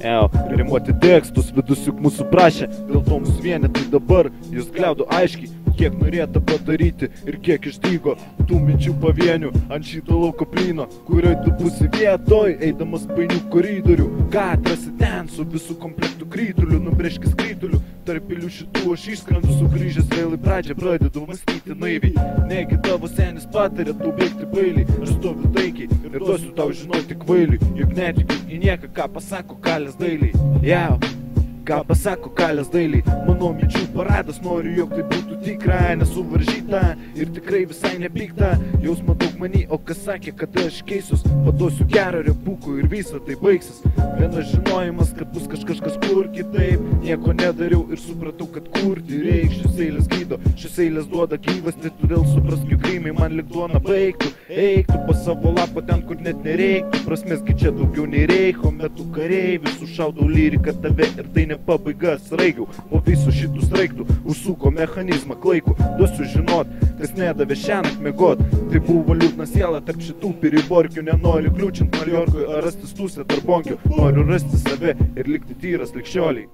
Rimuoti tekstus, vidus juk mūsų prašė, dėl to mūsų vienetai dabar jis gliaudo aiškiai, kiek norėta padaryti ir kiek išdygo tų minčių pavienių ant šito lauko plyno, kurioj tu būsi vietoj, eidamas painių koridorių. Ką atrasi ten su visų komplektų krytuliu, nubrėžkis krytuliu, tarp pilių šitų aš išskrendu sugrįžęs vėl į pradžią, pradedu mąstyti naiviai. Negi tavo senis patarė tu bėgti bailiai, aš stoviu taikiai ir duosiu tau žinoti kvailiui, juk netikiu į nieką, ką pasako kalės dailiai. Ką pasako kalės dailiai, mano minčių paradas, noriu, jog tai būtų tikra, nesuvaržyta ir tikrai visai nepykta. Jausma daug manį, o kas sakė, kad aš keisius, paduosiu gerą repukų ir visa tai baigsis. Vienas žinojimas, kad bus kažkas kur kitaip, nieko nedariau ir supratau, kad kurti reik. Šis eilės gydo, šis eilės duoda gyvastį, todėl suprask, juk rymai man lik duona baigtų. Eik tu pas savo lapą ten, kur net nereiktų, prasmėsgi čia daugiau nei reicho, metu kareivių sušaudau lyriką tave ir tai pabaiga sraigiau, po visų šitų sraigtų užsuko mechanizmą klaikų, duosiu žinot, kas nedavė šiąnakt miegot. Tai buvo liūdna siela tarp šitų piriborkių, nenori kliūčint Maljorkoj ar rasti stūsę tarp bonkių, noriu rasti save ir likti tyras lik šioliai.